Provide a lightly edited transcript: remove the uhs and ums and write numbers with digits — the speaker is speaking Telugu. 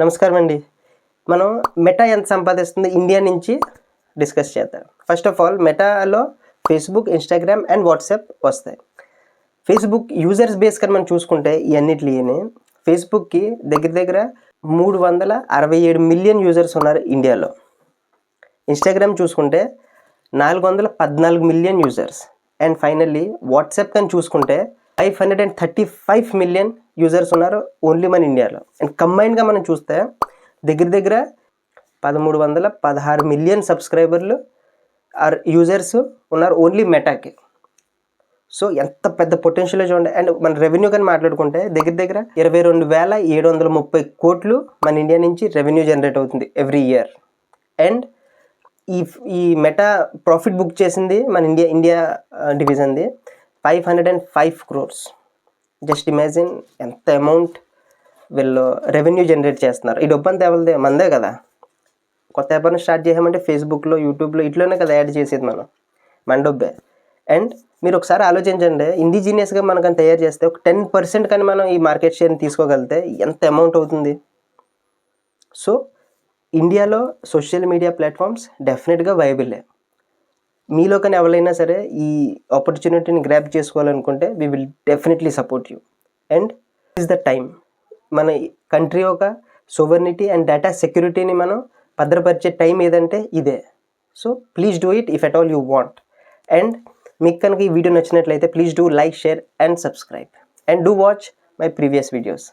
నమస్కారం అండి. మనం మెటా ఎంత సంపాదిస్తుంది ఇండియా నుంచి డిస్కస్ చేద్దాం. ఫస్ట్ ఆఫ్ ఆల్ మెటాలో ఫేస్బుక్, ఇన్స్టాగ్రామ్ అండ్ వాట్సాప్ వస్తాయి. ఫేస్బుక్ యూజర్స్ బేస్ కానీ మనం చూసుకుంటే ఇవన్నిటిని ఫేస్బుక్కి దగ్గర 367 మిలియన్ యూజర్స్ ఉన్నారు ఇండియాలో. ఇన్స్టాగ్రామ్ చూసుకుంటే 414 million users. And finally WhatsApp కానీ చూసుకుంటే 535 మిలియన్ యూజర్స్ ఉన్నారు ఓన్లీ మన ఇండియాలో. అండ్ కంబైన్డ్గా మనం చూస్తే దగ్గర 1316 మిలియన్ సబ్స్క్రైబర్లు ఆర్ యూజర్స్ ఉన్నారు ఓన్లీ మెటాకి. సో ఎంత పెద్ద పొటెన్షియల్ చూడండి. అండ్ మన రెవెన్యూ కానీ మాట్లాడుకుంటే దగ్గర 22,730 కోట్లు మన ఇండియా నుంచి రెవెన్యూ జనరేట్ అవుతుంది ఎవ్రీ ఇయర్. అండ్ ఈ మెటా ప్రాఫిట్ బుక్ చేసింది మన ఇండియా డివిజన్ది 505 crores. జస్ట్ ఇమాజిన్ ఎంత అమౌంట్ వీళ్ళు రెవెన్యూ జనరేట్ చేస్తున్నారు. ఈ డబ్బు అంతా ఎవరిదే? మనదే కదా. కొత్త వ్యాపారం స్టార్ట్ చేసామంటే ఫేస్బుక్లో, యూట్యూబ్లో ఇట్లోనే కదా యాడ్ చేసేది మన డబ్బే. అండ్ మీరు ఒకసారి ఆలోచించండి, ఇండిజినియస్గా మనకని తయారు చేస్తే ఒక 10% కానీ మనం ఈ మార్కెట్ షేర్ని తీసుకోగలిగితే ఎంత అమౌంట్ అవుతుంది. సో ఇండియాలో సోషల్ మీడియా ప్లాట్ఫామ్స్ డెఫినెట్గా వైబులే. మీలో కానీ ఎవరైనా సరే ఈ ఆపర్చునిటీని గ్రాబ్ చేసుకోవాలనుకుంటే we will definitely support you. And is the time మన కంట్రీ యొక్క సోవర్నిటీ అండ్ డేటా సెక్యూరిటీని మనం భద్రపరిచే టైం ఏదంటే ఇదే. So please do it if at all you want. And మీకు కనుక ఈ వీడియో నచ్చినట్లయితే please do like, share and subscribe. And do watch my previous videos.